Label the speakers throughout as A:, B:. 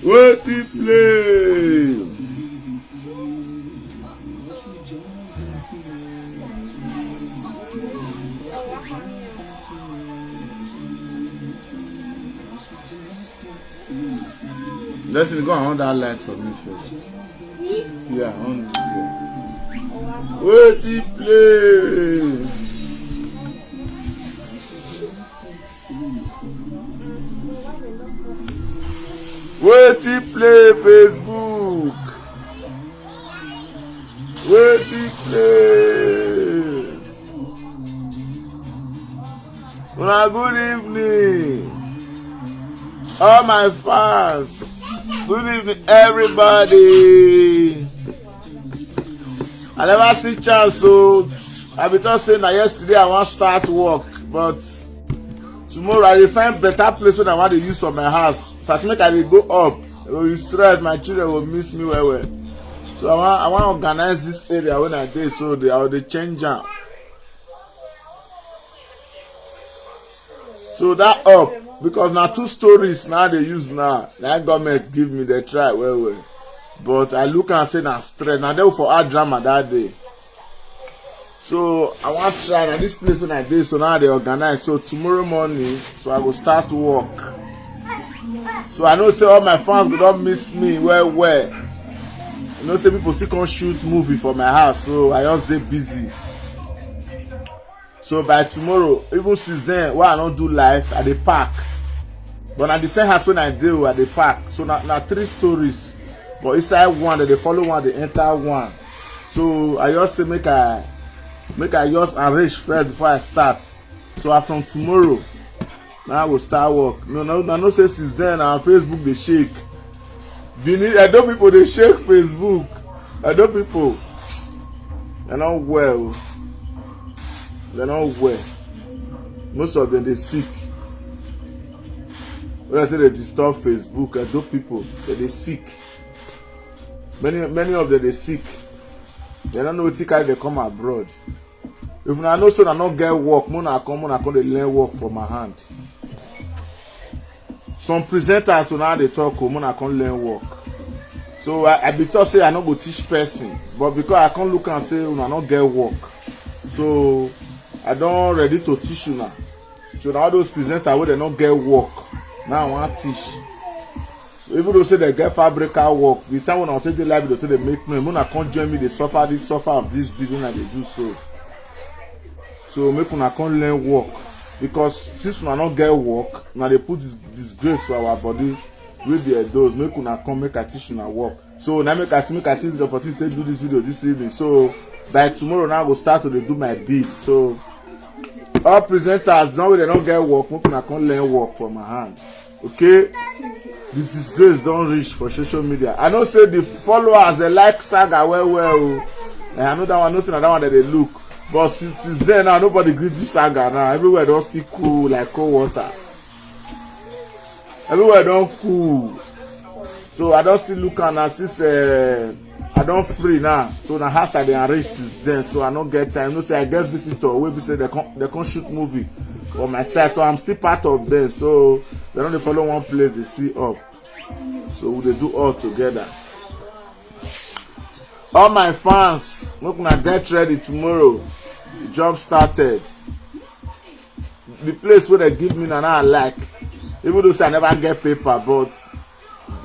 A: What he play? Let's go on that light for me first. Yeah, on there. What he play? What he play Facebook? What he play? Well, good evening, all my fans. Good evening, everybody. I never see chance, so I be just saying that yesterday I want to start work, but tomorrow I will find better place when I want to use for my house. If I make I will go up, I will stress, my children will miss me well. So I want to organize this area when I do, so I will change am. So that up, because now 2 stories now they use now. That government give me the try well. But I look and say na stress. Now they for add drama that day. So I want to try now this place when I do, so now they organize. So tomorrow morning, so I will start work. So I know say all my fans will not miss me well. You know say people still can't shoot movie for my house, so I just stay busy. So by tomorrow, even since then, why I don't do live at the park. But at the same house when I do at the park. So now 3 stories. But inside one, they follow one, they enter one. So I just say make I just arrange first before I start. So from tomorrow, now I will start work. No say since then on Facebook they shake. I know people they shake Facebook. I know people. They're not well. They're not well. Most of them they sick. When I say they disturb Facebook, I know people they sick. Many of them they sick. They don't know what they come abroad. If I know so I not get work, I come they learn work from my hand. Some presenters so now they talk, I can't learn work. So I be told say I not go teach person, but because I can't look and say I not get work. So I don't ready to teach you now. So now those presenters where they not get work, now I want to teach. So even though say they get fabrical work, the time when I take the library, they make me, when I can't join me, they suffer of this building and they do so. So make una can't learn work. Because since we not get work, now they put this disgrace for our body with their doors. Make una come make a teach una work. So now make I see the opportunity to do this video this evening. So by tomorrow now I will start to do my bid. So all presenters now they don't get work, make una can't learn work from my hand. Okay? The disgrace don't reach for social media. I know say the followers they like saga well. And I know that one, nothing that one that they look. But since then now nobody agree to saga now. Everywhere don't still cool like cold water. Everywhere don't cool. So I don't still look and since I don't free now. So the house I dey arrange since then. So I don't get time. You know say I get visitor. We be say they can't shoot movie for myself. So I'm still part of them. So they don't follow one place they see up. So they do all together. All my fans, look now get ready tomorrow. The job started. The place where they give me now I like. Even though I never get paper, but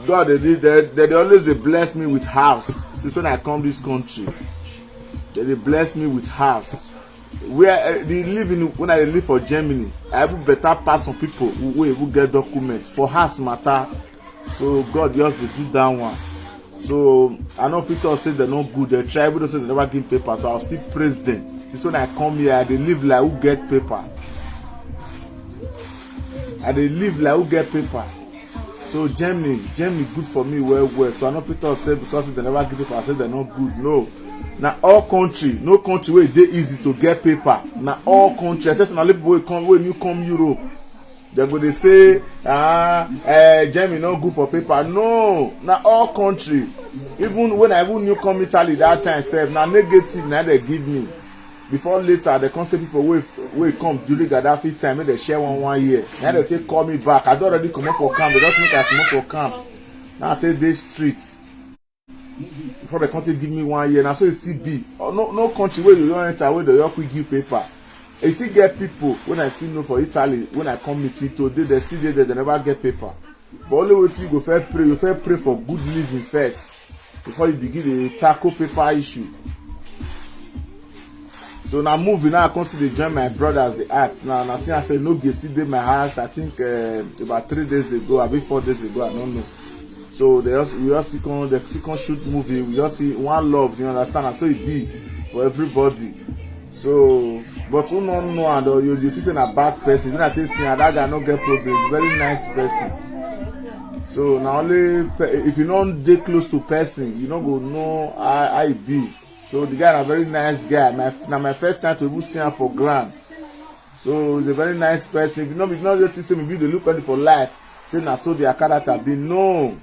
A: God they always they bless me with house. Since when I come this country, they bless me with house. Where they live in when I live for Germany, I have better pass some people who get document for house matter. So God just do that one. So I know people say they're not good. They try, but say they never give paper. So I'll still praise them. Since when I come here, they live like who get paper. And they live like who get paper. So Germany good for me well. So I know people say because they never give paper, I say they're not good. No. Now all country, no country where they easy to get paper. Now all country, except now people when you come Europe. They go they say Germany not good for paper. No, now all country. Even when I new come Italy that time self, now negative now they give me. before later they come say people wey come during Gaddafi time make they share one year. Now they say call me back. I don already comot for camp. They just make I comot for camp. Now I take dey streets. Before the country give me 1 year, now so it still be. No country where you don't enter where they don't quick give paper. I still get people when I still know for Italy when I come meet it today they still there they never get paper. But only way you go first pray, you first pray for good living first before you begin the tackle paper issue. So now moving now I come to join my brothers the art. Now see I say no get still dey my house. I think about 3 days ago, or 4 days ago, I don't know. So we just still shoot movie. We just see one love, you understand? And so it be for everybody. So, but who don't know and you just say a bad person. Then I say, see, that guy no get problem. Very nice person. So now only if you don't dey close to person, you don't go know how it be. So the guy is a very nice guy. Now my first time to even see him for grand. So he's a very nice person. If you not just say maybe they look at it for life. Say na so their character be no.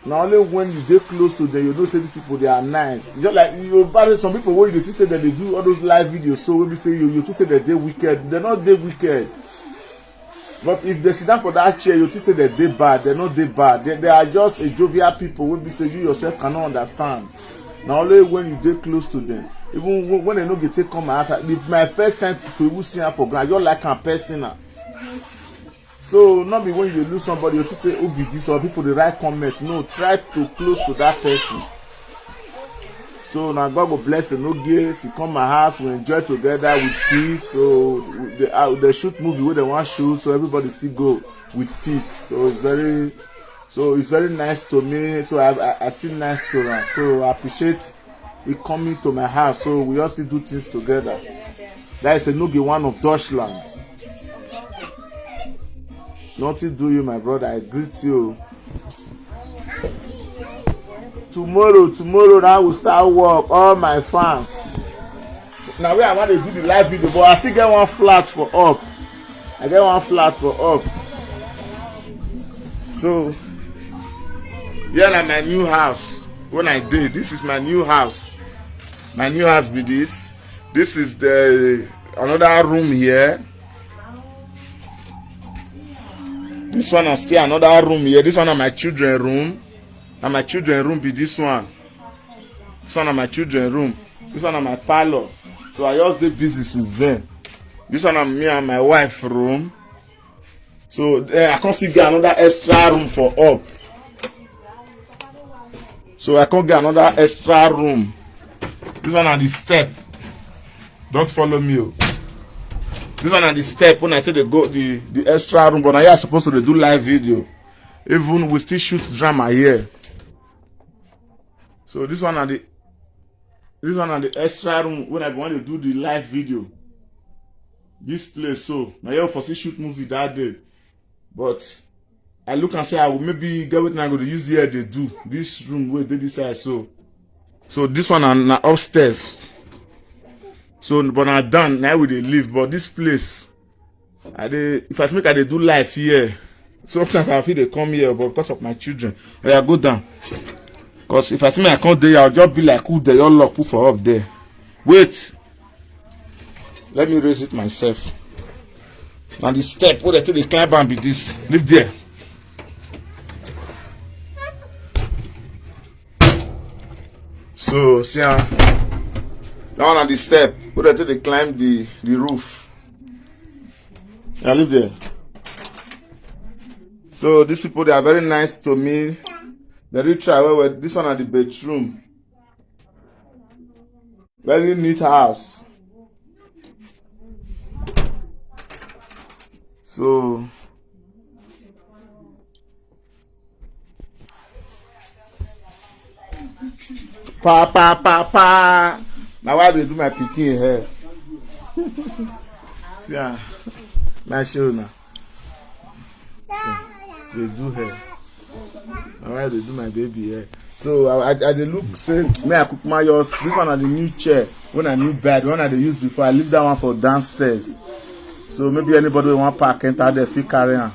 A: Now only when you get close to them, you don't say these people they are nice. It's just like you battle some people where you just say that they do all those live videos. So when you say you just say that they wicked, they're not they wicked. But if they sit down for that chair, you just say that they bad, they're not they bad. They are just a jovial people. When you say you yourself cannot understand. Now only when you get close to them, even when they know they take come out. If my first time to even see her for grand, you're like a person. So not be when you lose somebody, you just say oh be this or people the right comment. No, try to close to that person. So now God will bless the no gays. You come my house, we enjoy together with peace. So they shoot movie where they want to shoot, so everybody still go with peace. So it's very nice to me. So I still nice to her. So I appreciate it coming to my house. So we all still do things together. That is a no one of Deutschland. Nothing do you, my brother. I greet you. Tomorrow now I will start work. All my fans. Now where I want to do the live video, but I still get one flat for up. I get one flat for up. So here na my new house. When I did, this is my new house. My new house be this. This is the another room here. This one is still another room here. This one is my children room. And my children room be this one. This one is my children room. This one is my parlor. So I just did business since then. This one is me and my wife room. So I can't still get another extra room for up. So I can't get another extra room. This one is the step. Don't follow me. This one at the step when I take the extra room, but now you're supposed to do live video. Even we still shoot drama here. So this one at the extra room when I want to do the live video. This place so now you for shoot movie that day. But I look and say I will maybe get what I'm going to use here they do. This room where they decide so. So this one are upstairs. So, but I'm done now we they live. But this place, if I make I do life here, sometimes I feel they come here, but because of my children, I go down. Because if I think I can't there, I'll just be like who they all lock put for up there. Wait, let me raise it myself. Now the step where they take the climb and be this, live there. So see how. Down on the step, put until they climb the roof. I live there. So these people they are very nice to me. They really try well. This one at the bedroom. Very neat house. So pa. Now why they do my picking hair? See, my show now. They do hair. Now why they do my baby hair? So I they look say me I cook my yours. This one are the new chair. When I new bed, one I they used before. I leave that one for downstairs. So maybe anybody will want park enter there fit carry on.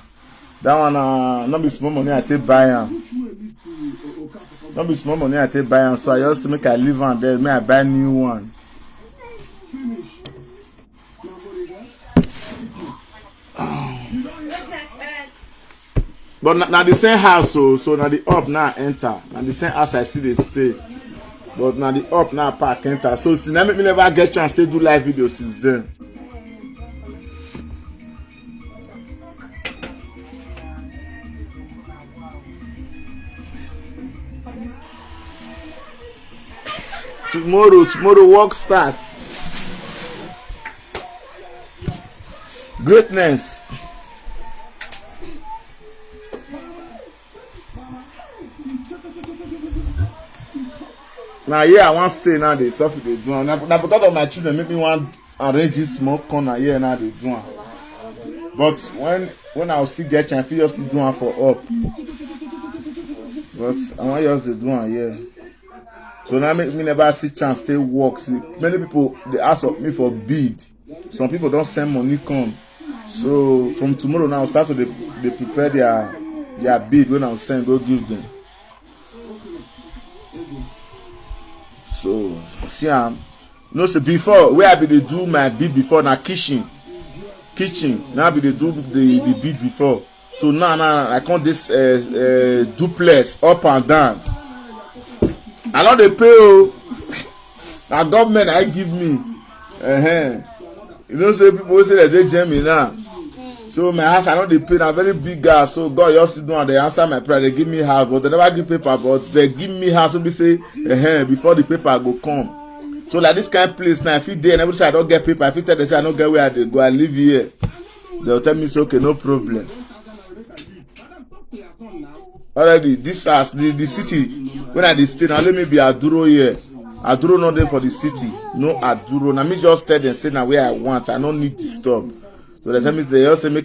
A: That one not be small money I take buy am. Not be small money I take buy am. So I just make I leave on there. May I buy new one. But now the same house, so now the up now enter. Now the same house I see they stay. But now the up now park enter. So since I make me never get chance to do live videos since then. Tomorrow work starts. Greatness. Now here I want stay now they suffer they do. Now because of my children make me want arrange this small corner here now they do. But when I will still get chance, I feel just do one for up. But I want just to do one here. So now make me never see chance to work. See, many people they ask of me for bid. Some people don't send money come. So from tomorrow now I'll start to they prepare their bid when I'll send go give them. So see no say before where I be they do my bid before now kitchen. Now be they do the bid before. So now I can't this duplex up and down. I know they pay now government I give me. You know say people say that they jam me now. So my house I know they pay a very big gas. So God just sit down and they answer my prayer. They give me house, but they never give paper. But they give me house. So they say before the paper go come. So like this kind of place now, if you there and everybody say I don't get paper, if you tell they say I don't get where they go, I live here. They'll tell me say okay, no problem. Already this house, the city when I stay now, let me be Aduro here. Aduro not there for the city. No Aduro. Now me just tell them say now where I want. I don't need to stop. So the time is they also may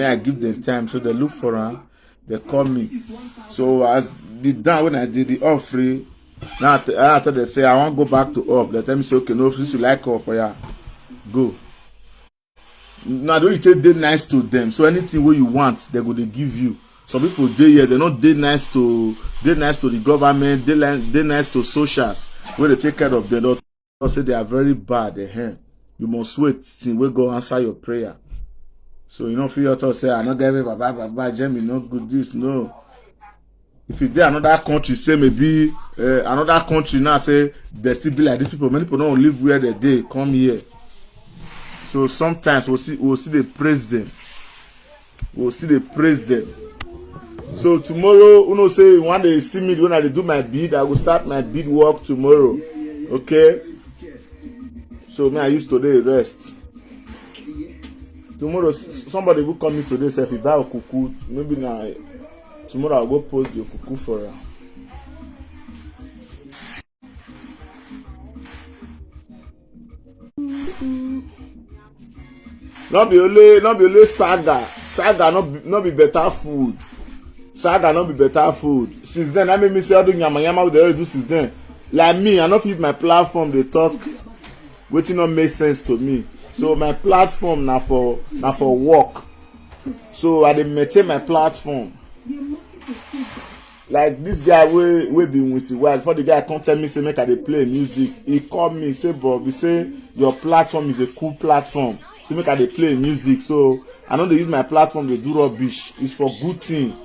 A: I give them time. So they look for her, they call me. So as the down when I did the up free, now after they say I want to go back to up. They tell me say okay, no, please you like up, yeah, go. Now don't you take day nice to them. So anything where you want, they go they give you. Some people dey here, they not dey nice to the government, they nice to socials where they take care of them. Don't say they are very bad. You must wait till we go answer your prayer. So you don't feel to say I not get it, baba, Jamie, no good this, no. If you there another country, say maybe another country now say they still be like these people. Many people don't live where they come here. So sometimes we'll see they praise them. So tomorrow, you know, say when they see me when I do my bid, I will start my bid work tomorrow. Okay. So me I use today rest. Tomorrow somebody will come me today say if you buy a cuckoo, maybe now tomorrow I'll go post your cuckoo for her. Not be only saga not be better food. Saga not be better food. Since then I made me say all the yama they already do since then. Like me, I not use my platform they talk waiting not make sense to me. So my platform now for work. So I dey maintain my platform. Like this guy we be with while before the guy come tell me say make I dey play music. He call me say Bob, he say your platform is a cool platform. Say make I dey play music. So I know they use my platform to do rubbish. It's for good thing.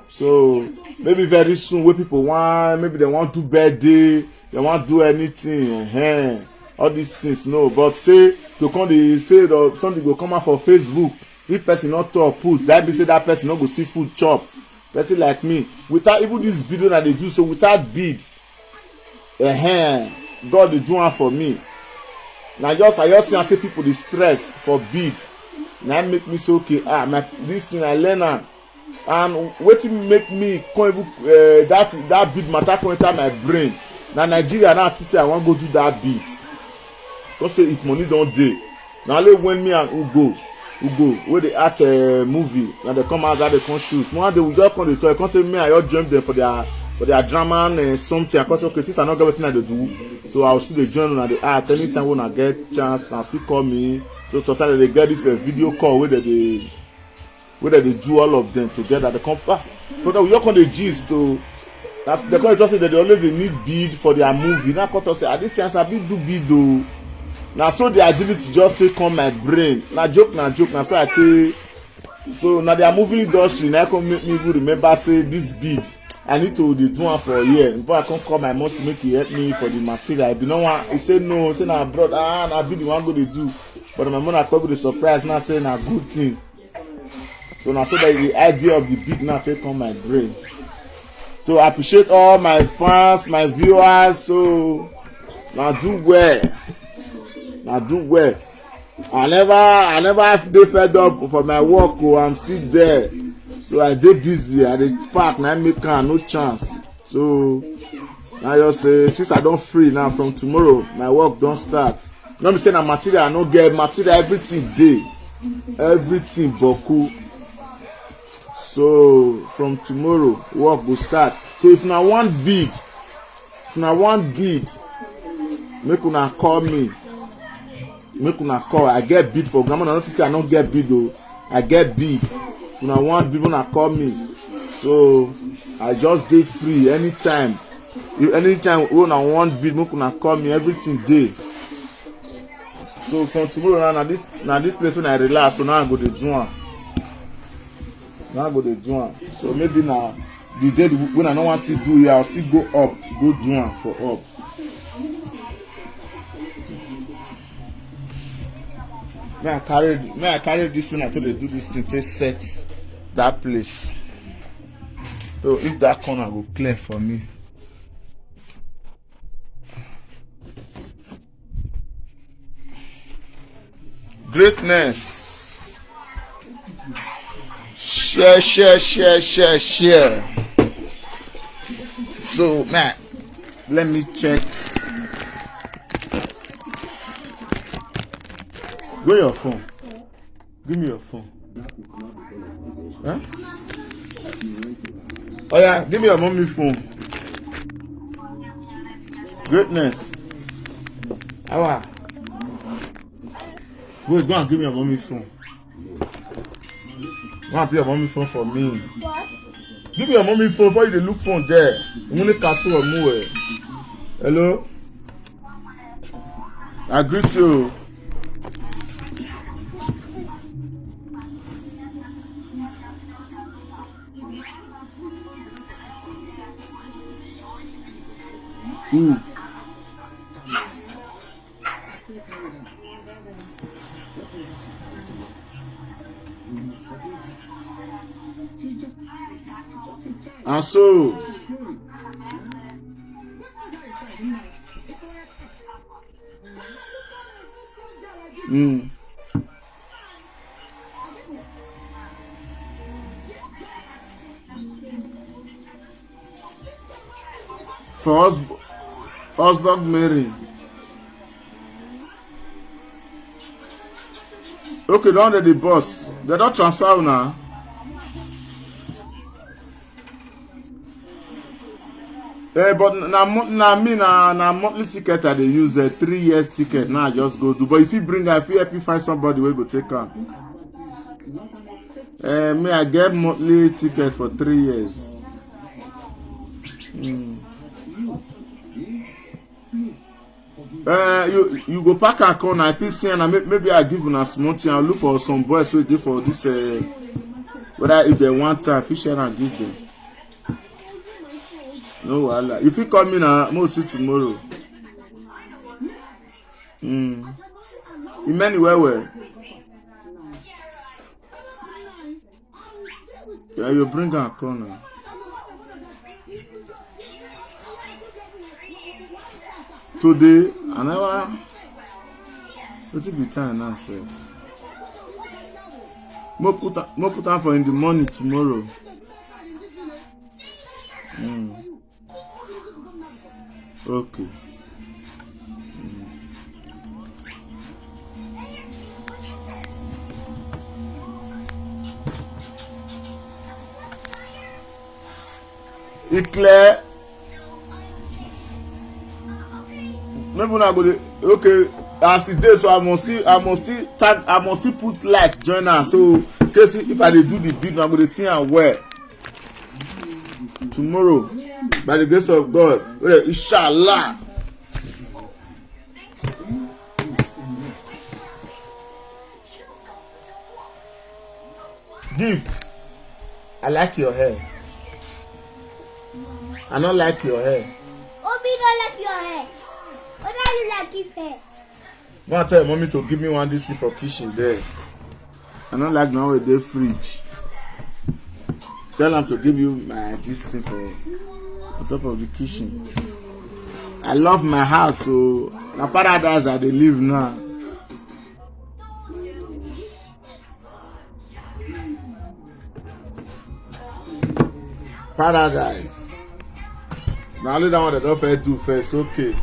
A: So maybe very soon where people want, maybe they want to do birthday, they want to do anything. All these things no, but say to come they say that something go come out for Facebook. If person not talk put that be say that person not go see food chop. Person like me without even this video that they do so without bid. God they do one for me. Now I just see and say people they stress for bid. Now make me say okay this thing I learn and waiting make me come that bid matter come enter my brain. Now Nigeria now say I want go do that bid. Don't say if money don't dey. Now only when me and Ugo where they act a movie and they come out that they can shoot. One day we just come to talk. Can't say me I just join them for their drama and something. I can't say okay since I not get everything I do, so I'll see the join and the art anytime when I get chance. Now still call me. So sometimes they get this video call where they do all of them together. They come back. So we just come the gist to. They can't just say that they always need bid for their movie. Now can't say this chance I do bid though. Now so the agility just take on my brain. Now joke. Now so I say So now they are moving industry. Now come make me remember say this bead. I need to do one for a year. Before I come call my mom to make he help me for the material. I be no one. He say no. Say na abroad. Na be the one go dey do. But my mom na come with the surprise. Now say na good thing. So now so that the idea of the bead now take on my brain. So I appreciate all my fans, my viewers. So now do well. Now do well. I never dey fed up for my work. Oh, I'm still there. So I dey busy. I dey pack. Now I make no chance. So now you say since I don't free now from tomorrow, my work don't start. Let me say na material. I no get material. Everything dey. Everything boku. So from tomorrow work will start. So if na one bid, make una call me. Make una call. I get bid for grandma. Notice say I don't get bid though. I get bid. If una want bid, una call me. So I just dey free anytime. Anytime when I want bid, make una call me. Everything dey. So from tomorrow now this place when I relax. So now I go dey do am. So maybe now the day when I don't want to do it, I'll still go up, go do one for up. May I carry this thing until they do this thing to set that place. So if that corner go clear for me. Greatness. Share. So man, let me check. Where your phone? Give me your phone. Huh? Oh yeah, give me your mommy phone. Greatness. How? Wait, go and give me your mommy phone. Go and put your mommy phone for me. What? Give me your mommy phone before you look phone there. I'm only cartoon or move. Hello? I greet you. Who? And so for Osborg Mary. Okay, down there the boss. They don't transfer now. But na monthly ticket I dey use 3 years ticket. Now I just go do. But if you bring her, if you help you find somebody wey go take her. Me I get monthly ticket for 3 years. You go pack a corner. If you see and maybe I give una small thing. I'll look for some boys wey dey for this. Whether if they want time, if you share and give them. No wahala. If you call me now, I'll see tomorrow. In many well. Yeah, you bring her a corner. Today, I never. What will be time now, sir? More put on for in the morning tomorrow. Okay. It's clear. Maybe not go. Okay, as it is, so I must still put like joiner. So in case if I dey do the bid, I'm gonna see and where tomorrow by the grace of God. Inshallah. Gift. I like your hair. I don't like your hair.
B: Obi don't like your hair. What do you like his hair?
A: I want to tell mommy to give me one this thing for kitchen there. I don't like now with the fridge. Tell them to give you my this thing for on top of the kitchen. I love my house, so na paradise I dey live now. Paradise. Now only that one that don't first do first, okay.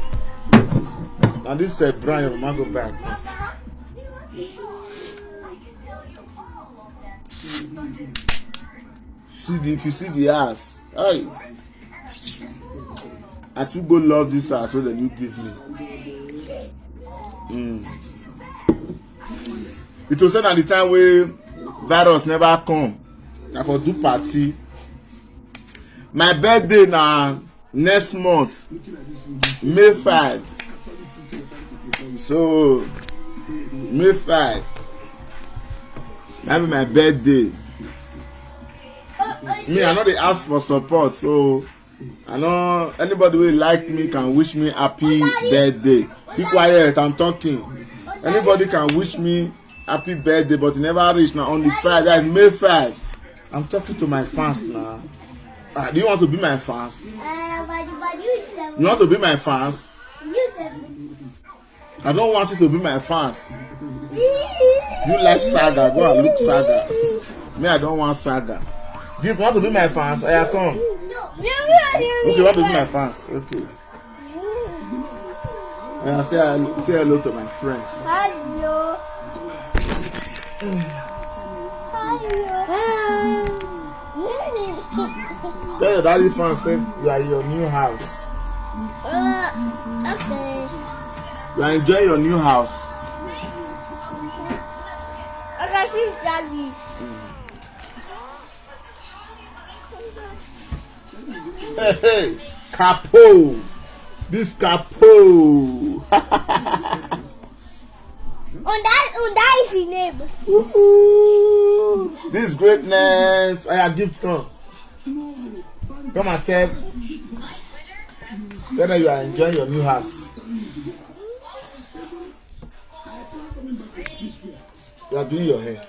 A: Now this is Brian, your mama go back. If you see the house, hey, I too go love this house so that you give me. It was said at the time where virus never come. I for do party. My birthday now next month, May 5. So May 5. That be my birthday. Me, I know they ask for support, so I know anybody who like me can wish me happy birthday. Be quiet, I'm talking. Anybody can wish me happy birthday, but it never reach now on the 5. That's May 5. I'm talking to my fans now. Do you want to be my fans? You want to be my fans? I don't want you to be my fans. You like saga, go and look saga. Me, I don't want saga. Do you want to be my fans? I come. Okay, you want to be my fans? Okay. I say hello to my friends.
B: Hello.
A: Tell your daddy fans say you are in your new house.
B: Okay.
A: You are enjoying your new house.
B: Okay, see daddy.
A: Hey, Capo. This Capo.
B: That is his name.
A: This greatness. I have gift come. Come and tell them you are enjoying your new house. You are doing your hair.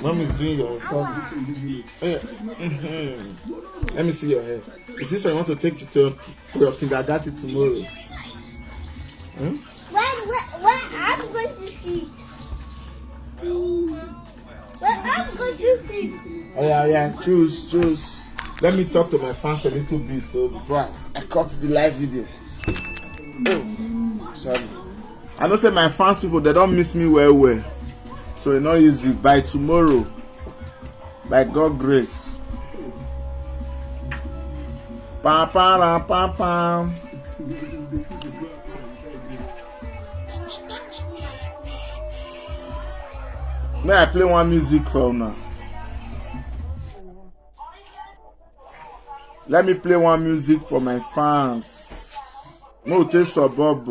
A: Mom is doing your hair. Let me see your hair. Is this what you want to take to your kindergarten tomorrow?
B: When I'm going to see it. When I'm going to see it.
A: Oh yeah. Choose. Let me talk to my fans a little bit so before I cut the live video. Oh, sorry. I know say my fans people they don't miss me well. So it's not easy. By tomorrow, by God's grace. Pa. May I play one music for now? Let me play one music for my fans. No take suburb.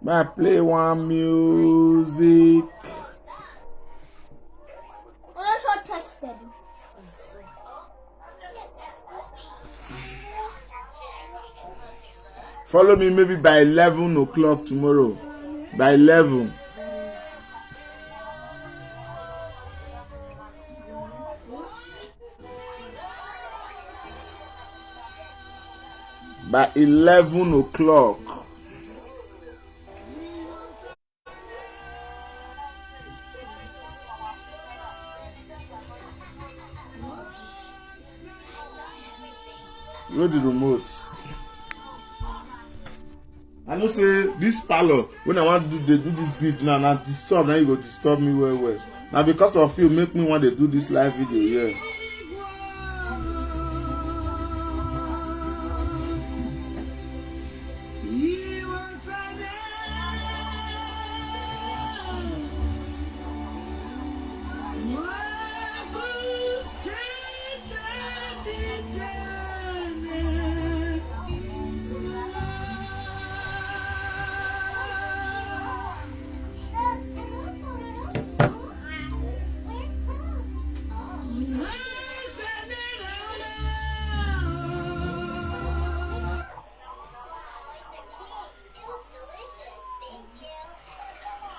A: May I play one music?
B: Also tested.
A: Follow me maybe by 11 o'clock tomorrow. By 11. By 11 o'clock. Where the remote? I know say this parlor when I want to do this beat now disturb now you go disturb me well. Now because of you make me want to do this live video here.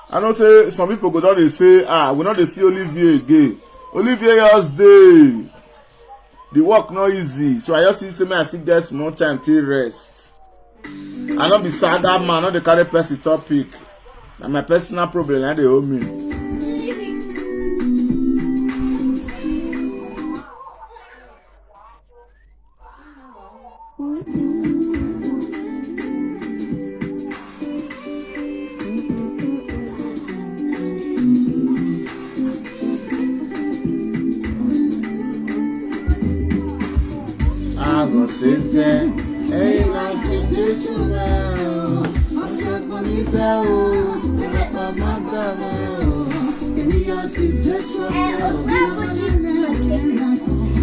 A: I know say some people go down, they say, we not dey see Olivier again. Olivier just dey. The work not easy. So I just see me I sit there small time till rest. I not be sad that man, not the carry person topic. Na my personal problem, and they owe me.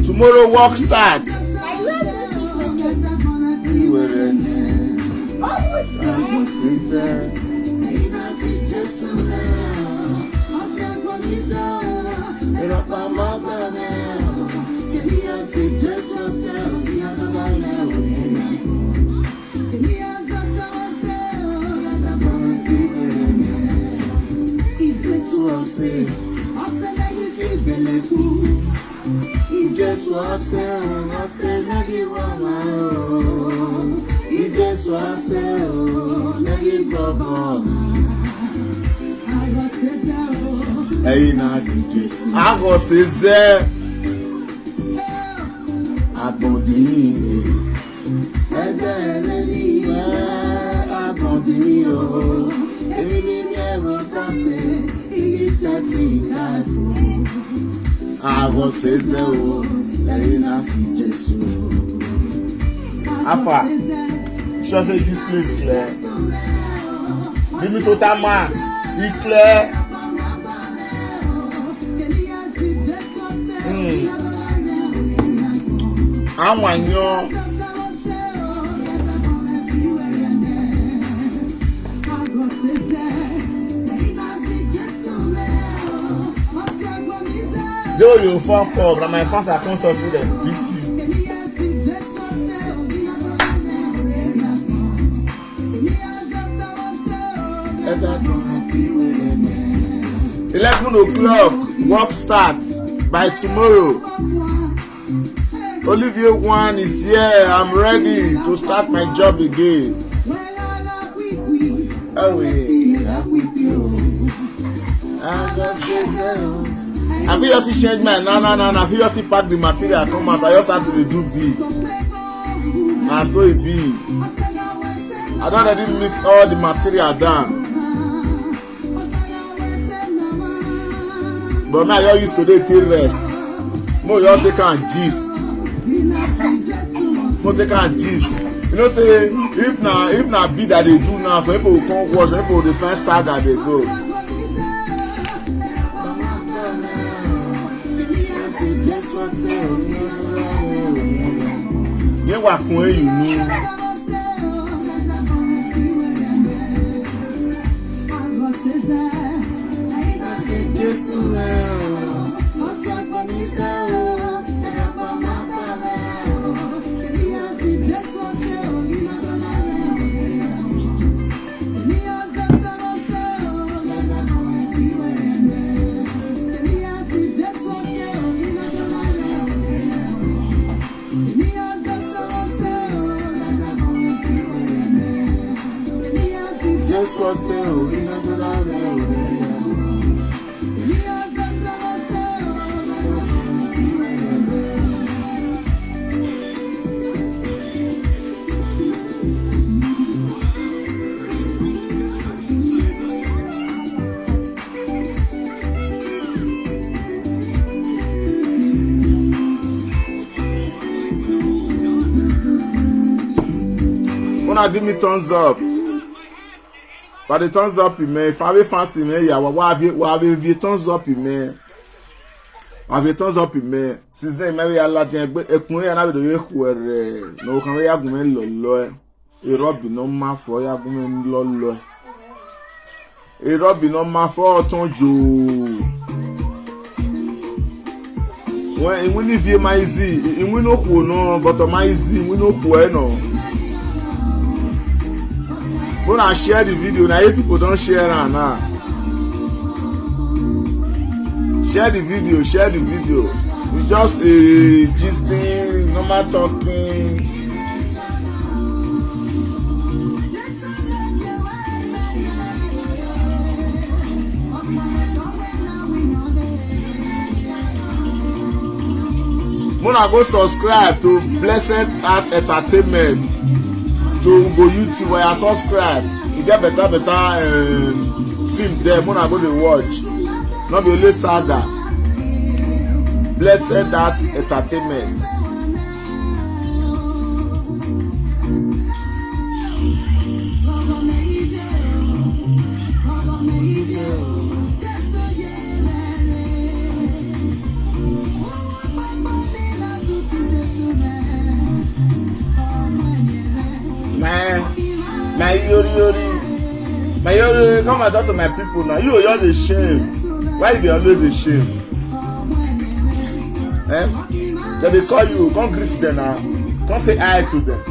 A: Tomorrow work starts. Just was saying, I said, let it run. He just was saying, let it go. Hey, now, DJ. I go say, there. I go to me. I go to me. Everything ever passing. It's a thing I fool. I was say zero, Elena see Jesus. Afa, sure say this place clear. Give me total man, he clear. I want you. Though you fuck up, but my fans are coming up with them beat you. $11 work starts by tomorrow. Olivier 1 is here. I'm ready to start my job again. Oh yeah, I just say so. I feel just change my no. I feel just pack the material come out. I just start to do beat. And so it be. I don't already miss all the material down. But now you're used to the till rest. More you take and gist. More take and gist. You know say if na beat that they do now, for people who come watch, people will find sad that they go. Yẹ wà kún èyí ní. Jésù ẹ̀ ọ́ sọ pé mi sẹ́ o, ẹ̀rọ pa máa bá rẹ̀ o, kí ni àti Jésù ṣe o, kí ni àti náà rẹ̀ o, kí ni àti sẹ́wọ́ ṣe o, lọ́dọ̀ àwọn ẹbí rẹ̀ rẹ̀, kí ni àti Jésù ṣe o, kí ni àti náà rẹ̀ o, kí ni àti sẹ́wọ́ ṣe o, lọ́dọ̀ àwọn ẹbí rẹ̀ rẹ̀, kí ni àti Jésù ṣe o, kí ni àti náà rẹ̀ o. Wanna give me thumbs up? But the thumbs up in me. If I have fancy me, yeah, what have you thumbs up in me? Have you thumbs up in me? Since then, maybe I like to ekun ya na be do ye where no kan we ya gun me lolo. E robi no ma fo ya gun me lolo. E robi no ma fo tonjo. When we vie my easy, we no ku no, but my easy, we no ku e no. When I share the video, now 8 people don't share it now. Share the video. It's just a gisting, normal talking. Muna go subscribe to Blessed Art Entertainment to go YouTube where you subscribe. You get better film there. Muna go dey watch. No be only saga. Blessed Art Entertainment. My yori, come and talk to my people now. You're the shame. Why you always the shame? So they call you, come greet them now. Come say hi to them.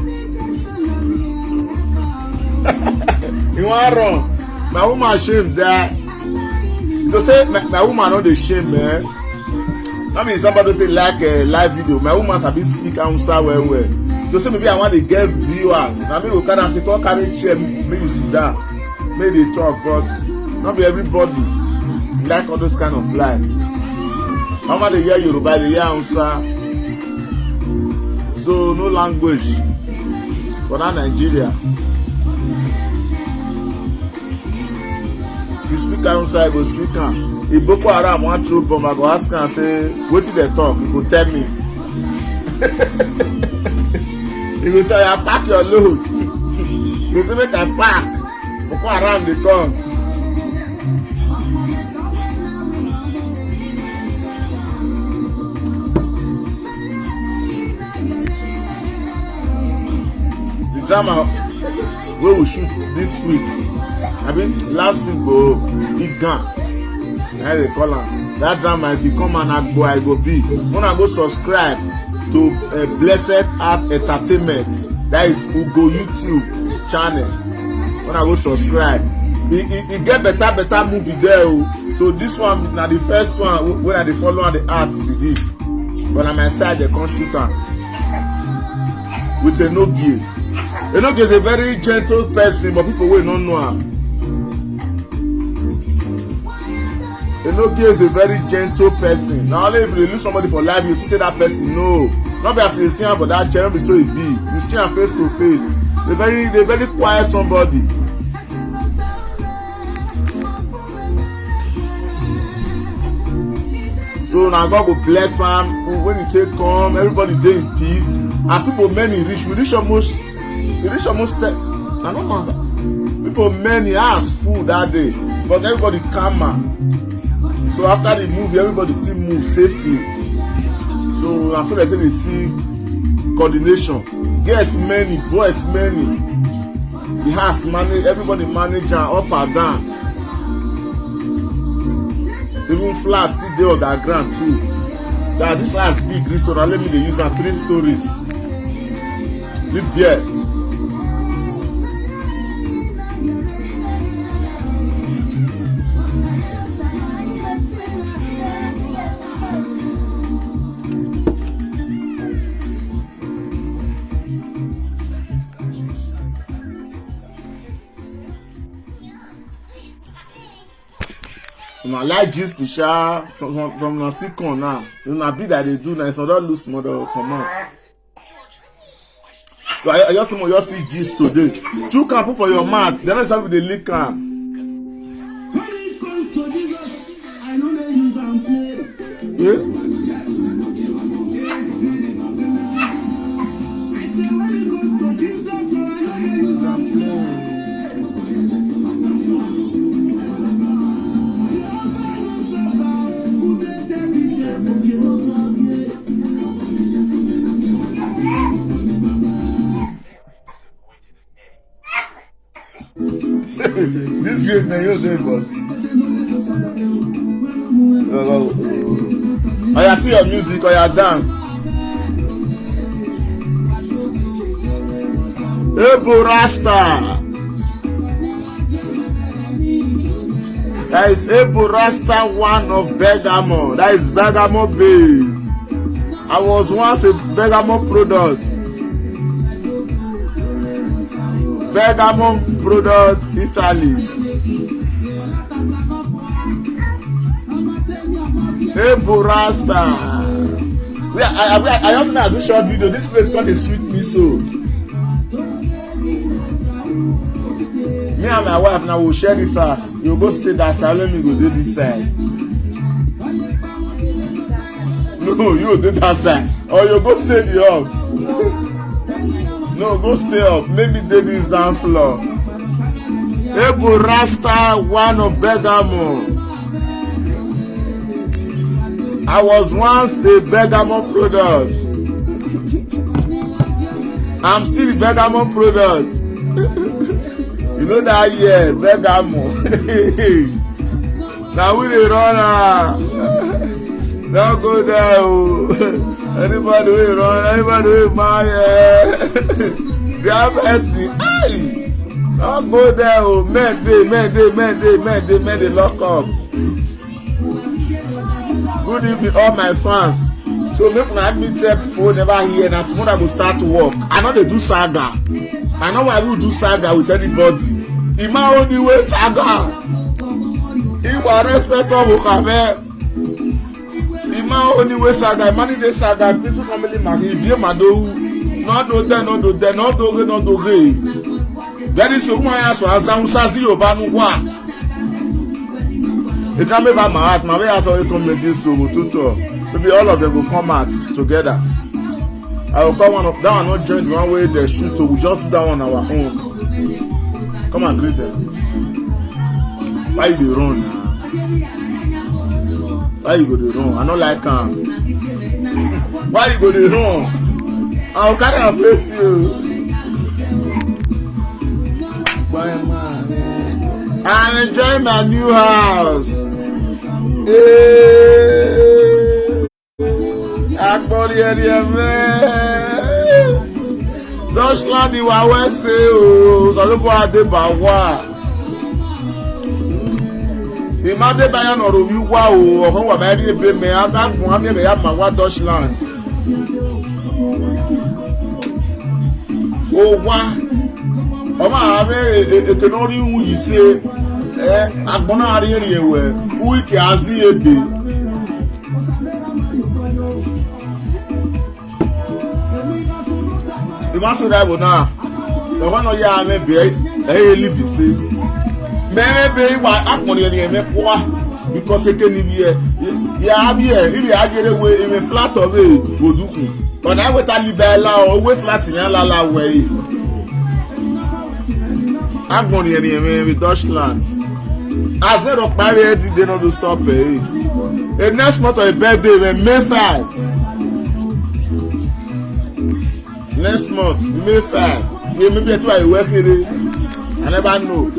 A: You want wrong? My woman shame that. To say my woman not the shame, man. I mean somebody say like a live video. My woman sabi speak Hausa well. So say maybe I want to get viewers. I mean we can say come carry chair, make you sit down, make they talk, but not be everybody like all those kind of life. How much they hear Yoruba, they hear Hausa. So no language for that Nigeria. If you speak Hausa, you go speak am. If Boko Haram want throw bomb, I go ask am say wetin dey talk, you go tell me. You go say I pack your load. You go say make I pack. Boko Haram dey come. The drama wey we shoot this week, I mean last week, bro, e gone. I dey call am. That drama, if you come and I go be. When I go subscribe to Blessed Art Entertainment, that is Ugo YouTube channel. When I go subscribe, he get better movie there. So this one na the first one when I dey follow on the art be this. But on my side they come shoot am with Enogie. Enogie is a very gentle person, but people wey no know am. Enogie is a very gentle person. Now only if you lose somebody for life, you say that person no. Not be as you see him, but that channel be so it be. You see him face to face. They very quiet somebody. So now God will bless him. When he take come, everybody dey in peace. As people many reach, we reach almost 10. I don't know. People many ask food that day, but everybody calmer. So after the movie, everybody still move safely. So after that, we see coordination. Girls many, boys many. The house manage, everybody manage up and down. Even flats still there on the ground too. That this house big, so now let me use 3 stories. Live there. Una like gist the sha from na second now. Una be that they do now, so don't lose mother come on. So I just see gist today. 2 can put for your mouth. Then I start with the lick am.
C: When it comes to Jesus, I know they use and play.
A: Yeah?
C: I say when it comes to Jesus, I know they use and play.
A: This great man, you're doing good. Oh, yeah, see your music or your dance. Ebo Rasta. That is Ebo Rasta one of Bergamo. That is Bergamo base. I was once a Bergamo product. Bergamo product, Italy. Ebo Rasta. I also do short video. This place called the Sweet Me So. Me and my wife now will share this house. You go stay that side, let me go do this side. No, you do that side. Or you go stay the up. No, go stay up. Maybe do this down floor. Ebo Rasta, one of Bergamo. I was once a Bergamo product. I'm still a Bergamo product. You know that year, Bergamo. Now we dey run don't go there. Anybody will run, anybody will marry. They have mercy. Don't go there. Men they lock up. Good evening, all my fans. So make una admit people never hear that tomorrow I go start to work. I know they do saga. I know I will do saga with anybody. In my only way saga. If I respect all who come here. In my only way saga. Money they saga. People family marry. If you mado, no do there, no do there, no do re, no do re. Very soon my ass was Samusazi Obanugwa. It can be by my heart. My way out of it come with this so tutor. Maybe all of them will come out together. I will come one of that one not join the one way they shoot, so we just do that one on our own. Come and greet them. Why you dey run now? Why you go dey run? I don't like am. Why you go dey run? I will carry and face you. I'm enjoying my new house. Agbori area man. Deutschland iwa wese o. Salopo Adebawa. Imade bayan oro wiwa o. Ohun wa meri ebe me agagun amere ya ma wa Deutschland. O wa. Ọmọ ààrẹ ètò lórí ìhun yìí ṣe agbọ́nà àríyànrí ẹ̀wẹ̀ wíkì àzí èdè. Ìmọ̀sọ̀dá ìbò náà ọ̀wọ́n náà yá mẹ́bẹ̀ẹ́ ẹ̀yẹ lífì ṣe. Mẹ́rẹ́bẹ̀ẹ́ ìwà àpọ̀nì ẹ̀rí ẹ̀mẹ́ pọ́wá bíkọ́ sékè níbi ẹ̀ yà á bí ẹ̀ ìrì àjẹrẹwé ẹ̀mẹ́ flat ọ̀wé òdùkùn ọ̀nà ìwẹ̀ta libẹ̀ ẹ̀la owó flat yẹn lálá wẹ̀ yìí. Agbon yẹn with Deutschland. As they don't marry it, they don't stop it. The next month of a birthday, May 5. Next month, May 5. Yeah, maybe that's why you work here. I never know.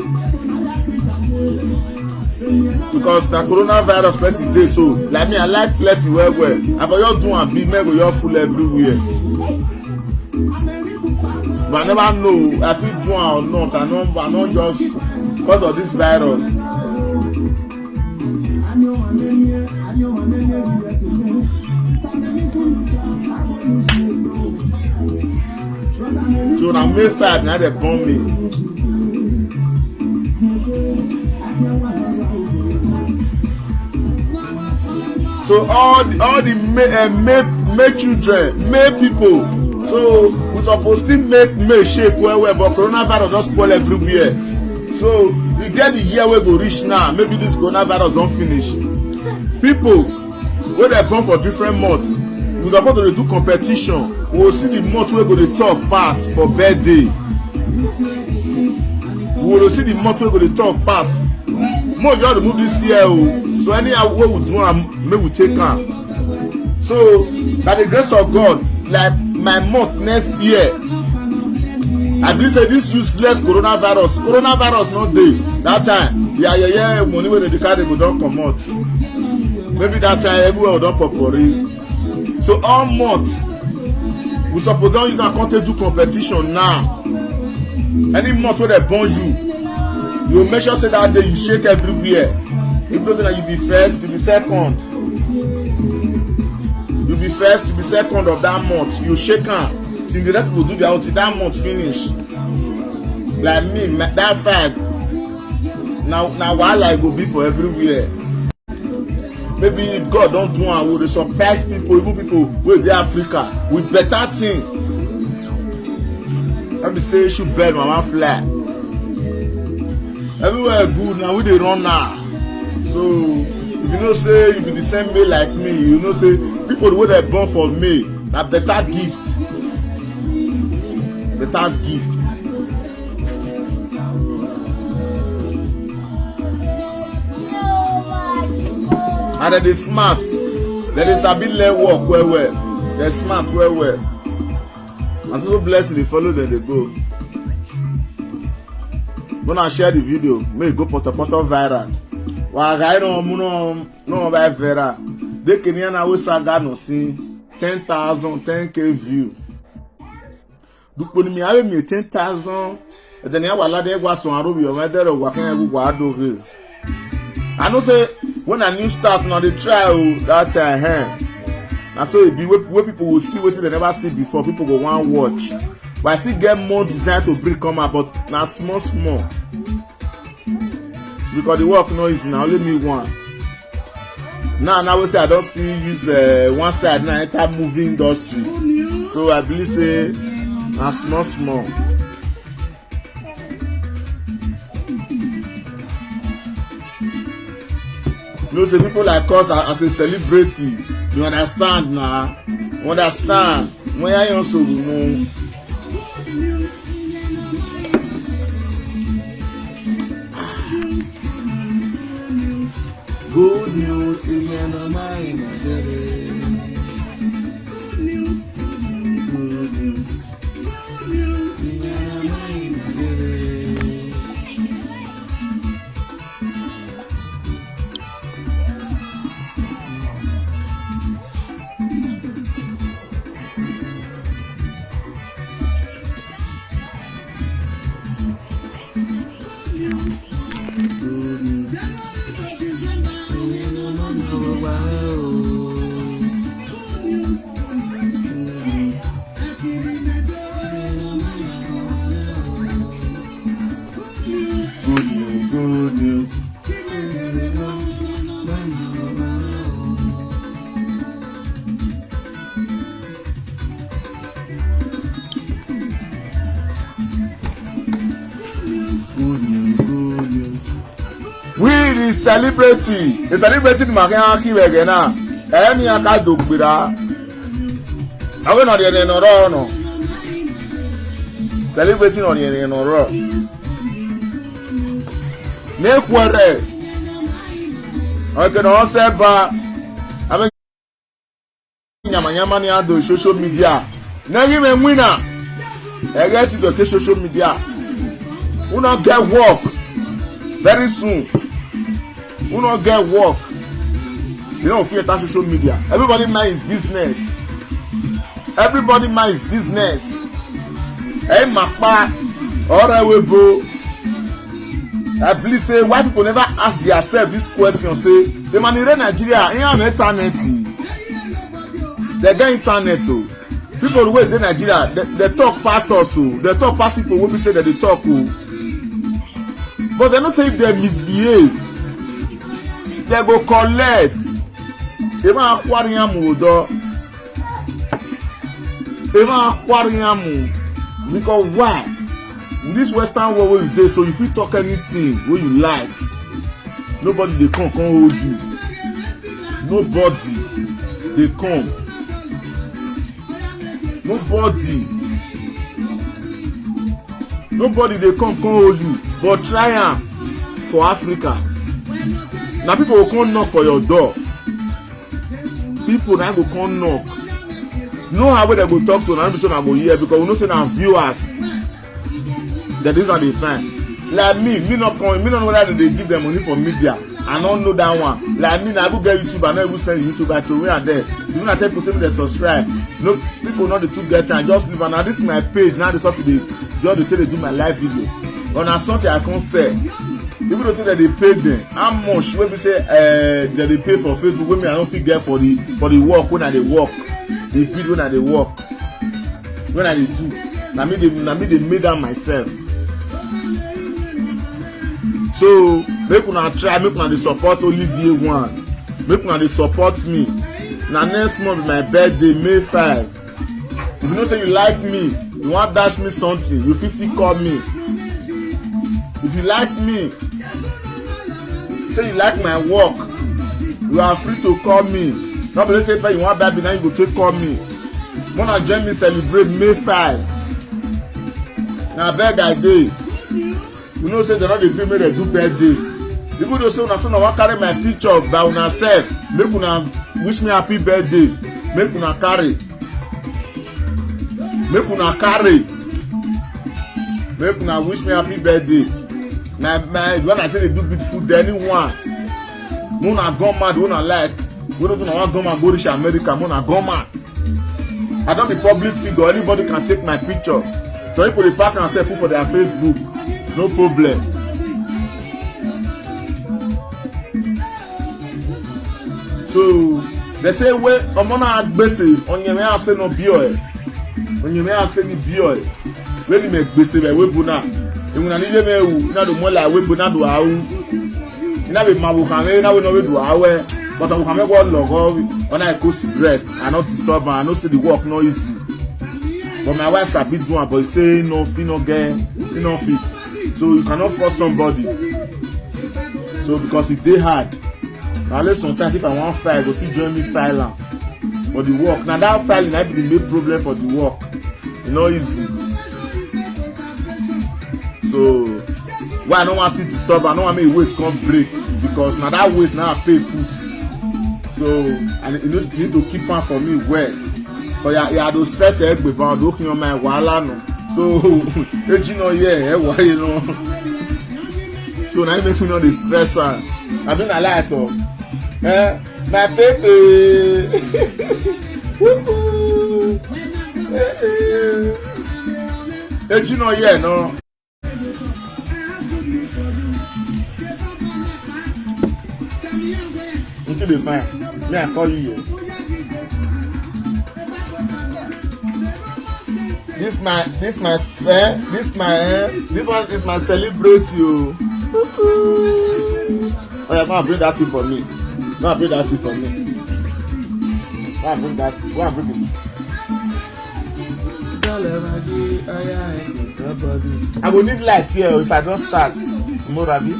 A: Because the coronavirus person day so. Like me, I like flexing well. I for you do and be maybe you're full everywhere. But I never know if you do or not. I not just because of this virus. So now May 5, now they bomb me. So all the May children, May people. So we supposed to make May shape well, but coronavirus just spoil everywhere. So we get the year we go reach now. Maybe this coronavirus don't finish. People, when they born for different months, we supposed to do competition. We will see the month we go the top pass for birthday. We will see the month we go the top pass. Most just remove this year. So anyhow we will do am, may we take am. So by the grace of God, like my month next year, I believe say this useless coronavirus no dey that time. Yeah, money wey dey carry go don comot. Maybe that time everywhere don popori. So all month we suppose don use am come take do competition now. Any month wey dey born you, you make sure say that day you shake everywhere. If you think that you be first, you be second. You be first, you be second of that month. You shake am till the rest people do their own till that month finish. Like me, that fight. Now wahala I go be for everywhere. Maybe if God don't do am, we dey surprise people, even people wey dey Africa with better thing. Let me say shoot bird, mama fly. Everywhere good now, we dey run now. So if you know say you be the same May like me, you know say people wey dey born for May na better gift. Better gift. And then they smart. Then they sabi learn work well. They smart well. And so blessing they follow them they go. Gonna share the video. May go poto viral. Wa guy no buy viral. They Kenyan na we saga no see 10,000 10k view. Dukoni mi ave mi 10,000. E then ya wala de gwa so arobi o me dere gwa kan egu gwa do he. I know say when a new start now they try that time. Now so it be where people will see what they never see before. People go want watch. But I still get more desire to bring come out, but now small. Because the work no easy now, only me one. Now we say I don't see use one side now enter movie industry. So I believe say now small. You know, say people like us as a celebrity, you understand now? Understand? When I also know. Good news in your mind. Good news in your mind. The celebrity Maria Kiwege na emi aka dogbira awe no de no ro no celebrity no de no ro ne kwere oke no se ba ame nyama ni ado social media na give me winner e get to the social media we not get work very soon. We not get work. You don't fear that social media. Everybody minds business. Hey, Makpa, Orewebo. I believe say why people never ask themselves this question. Say the man in Nigeria, they have internet. They get internet too. People who in Nigeria, they talk past us. They talk past people who say that they talk. But they don't say if they misbehave. They go collect. Even aquarium do. Because why? In this Western world where you dey, so if you talk anything where you like, nobody they come hold you. Nobody they come. Nobody they come hold you. But try am for Africa. Now people will come knock for your door. People now go come knock. Know how they go talk to now be so now go hear because we know say now viewers that these are the fine. Like me not know whether they give them money for media. I don't know that one. Like me now go get YouTube and I will send YouTube I to where there. Even I tell people they subscribe. No people not the two get time just leave and now this is my page now this up to the just to tell they do my live video. On a something I can't say. Even though say that they pay them, how much when we say that they pay for Facebook, when me I don't fit get for the work when I dey work, the bid when I dey work, when I dey do. Na me dey made am myself. So make una try, make una dey support Olivier One. Make una dey support me. Na next month be my birthday, May 5. If you know say you like me, you wan dash me something, you fit still call me. If you like me, say you like my work, you are free to call me. No be say you wan buy me, now you go take call me. Wanna join me celebrate May 5? Na beg I dey. You know say they no dey gree make dem do birthday. Even though say una wan carry my picture by una sef, make una wish me happy birthday. Make una carry. Make una wish me happy birthday. Na when I tell you do beautiful day, anyone. Una go mad, una like. We don't want to go and go reach America. Una go mad. I don't be public figure. Anybody can take my picture. So people dey pack and say put for their Facebook. No problem. So they say we omona agbese onyeme ase no bio onyeme ase ni bio we ni me gbese be we bu na enuna ni le me wu na do mo la we bu na do awu ina be mabu kan na we no we do awe but we can make one logo ona I go rest I not disturb I know say the work no easy but my wife sabi do am but say no fit no get e no fit so you cannot force somebody so because it dey hard. Na only sometimes if I wan file, go still join me file am for the work. Na that filing na be the main problem for the work. E no easy. So why I no wan see disturb, I no wan make waste come break because na that waste na I pay put. So and you need to keep am for me well. But ya do stress egbe ba do kin on my wahala no. So eji no here, why you know. So na make me no dey stress am. I mean I like to. My baby. You know, yeah, no. Until they find me, I call you here. This one is my celebrity. Oh yeah, go and bring that thing for me. Go and bring that thing for me. Go and bring that. Go and bring it. I will need light here if I don't start tomorrow, Abi.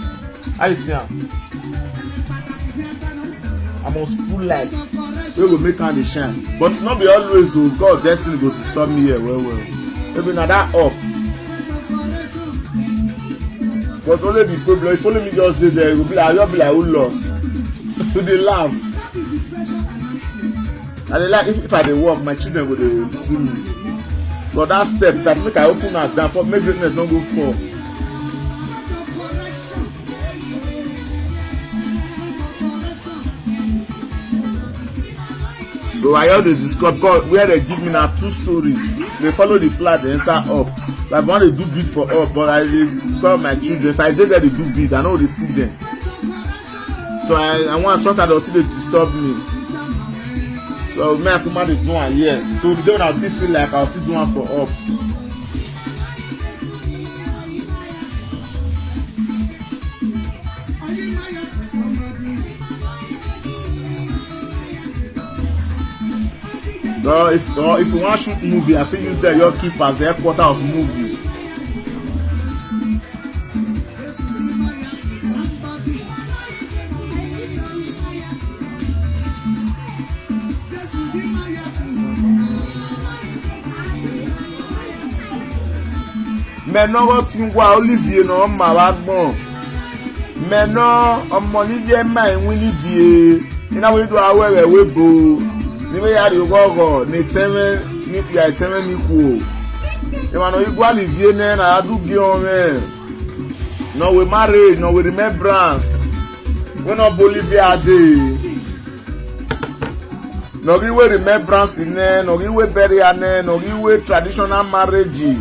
A: How you see am? I must pull light. We will make am dey shine. But not be always o. God destiny go disturb me here well. Maybe na that up. But only the problem, if only me just dey there, you go be like who lost. You dey laugh. I dey like if I dey work, my children go dey see me. But that step, that make I open her down, for make greatness no go fall. So I hear dey discuss God where they give me now 2 stories. They follow the flag, they enter up. Like one they do bid for up, but I dey call my children. If I dey there, they do bid. I know they see them. So I want something that they disturb me. So me I come out dey do one here. So the day when I still feel like I'll still do one for up. So if you want to shoot movie, I fit use that your keep as the headquarter of movie. Maintenant wọ́n ti ń wá Olivier náà mà wá gbọ̀n. Maintenant ọmọ Olivier máa ń wí Olivier. Iná wo do awẹ́rẹ́ wébo. Níbi yàrá ìgbọ́gọ̀ ní tẹ́mẹ́ níbi àìtẹ́mẹ́ níkù o. Ìwànà igba Olivier náà na adúgbò ọ̀rẹ́. Na we marriage, na we remembrance. We no Olivier ade. No we remembrance in there, no we burial there, no we traditional marriage.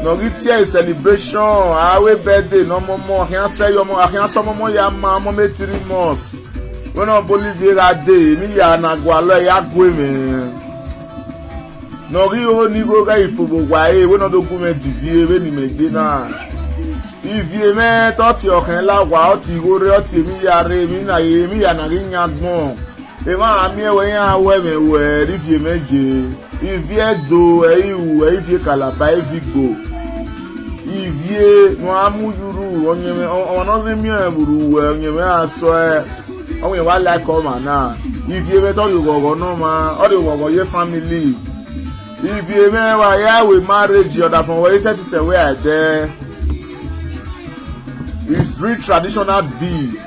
A: No ritier celebration, we birthday, no more. Rien say yo mo, rien so mo ya ma mo me 3 months. When on Bolivia day, mi ya na gwalo ya gwe me. No ri o ni go ga ifugo gwa we no document vie we ni meje na. Ivie me to ti okan la wa o ti go re o ti mi ya re mi na ye mi ya na ri nya gbon. E ma mi e we yan we me we ri vie meje. Ivie do iwu ivie kalaba evigo. Ivie no amujuru onyeme ono ri mi eburu we onyeme aso e onwe wa like come na. Ivie me to you go no ma all the go ye family. Ivie me wa ya we marriage other from where set is where I there. It's real traditional bead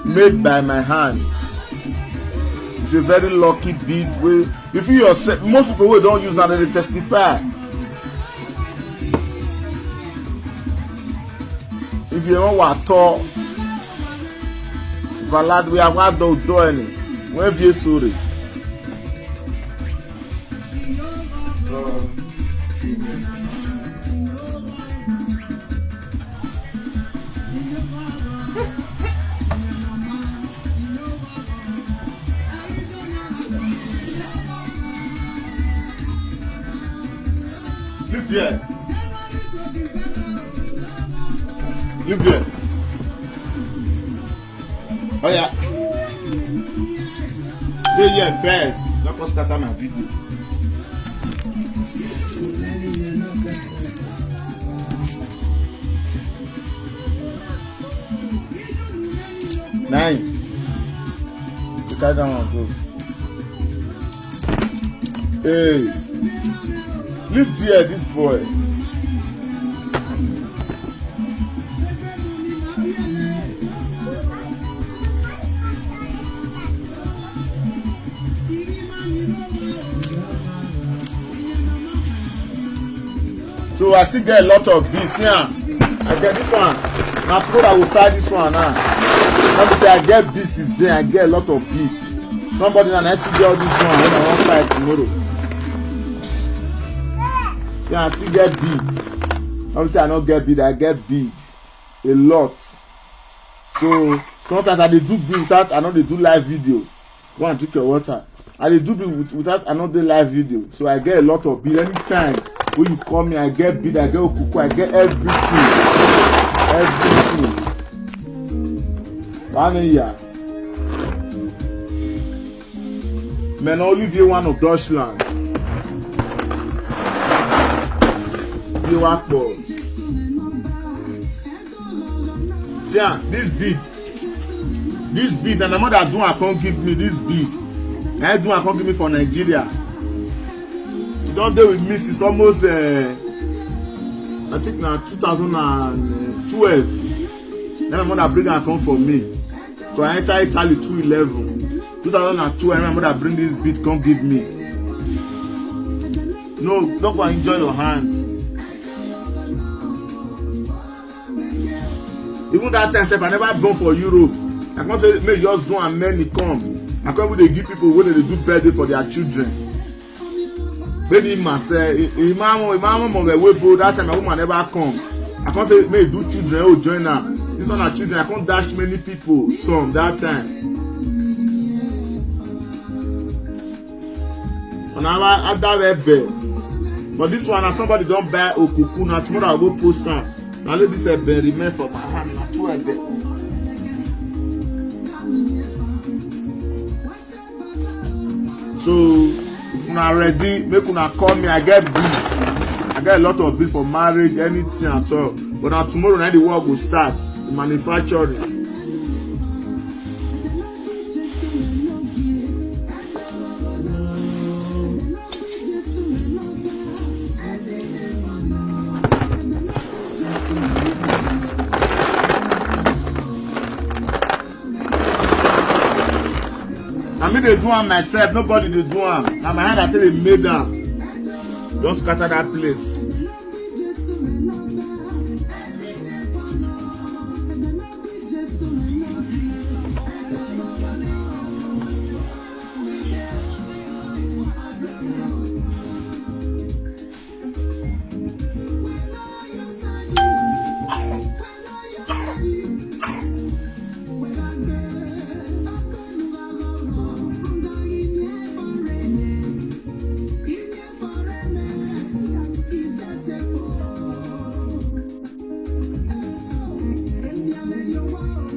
A: made by my hand. It's a very lucky bead. If you yourself, most people who don't use that, they testify. If you don't want to, valid we have not done any. When you sorry. Look there. Look there. Oh yeah. Stay here first. Let us start my video. Nine. You carry that one, go. Hey. Live there, this boy. So I still get a lot of beef here. I get this one. Now tomorrow I will fry this one now. Let me say I get beef is there. I get a lot of beef. Somebody and I still get all this one when I want fry tomorrow. See, I still get beat. Let me say I don't get beat. I get beat a lot. So sometimes I dey do beat without I know they do live video. Go and drink your water. I dey do beat without I know they live video. So I get a lot of beat anytime. When you call me, I get beat, I get okuku, I get everything. Everything. One year. Man, Olivier one of Deutschland. You work ball. See, this beat, and the mother do I can't give me this beat. I do I can't give me for Nigeria. Don't deal with me since almost I think now 2012. Then my mother bring her come for me. So I enter Italy 2011. 2002 and my mother bring this beat come give me. No, don't go enjoy your hand. Even that time I never born for Europe. I can't say may just do and many come. I can't even give people when they do birthday for their children. Baby say, Imam mo we bold that time my woman never come. I can't say may do children oh join her. These one are children. I can't dash many people some that time. And I that bed. But this one somebody don't buy okuku now tomorrow I go post am. Now let this a berry remain for my hand na to a bed. So if you are ready, make una call me. I get beat. I get a lot of beat for marriage, anything at all. But now tomorrow night the work will start. The manufacturing. I mean they do am myself, nobody they do am. Now my hand I tell they made them. Don't scatter that place.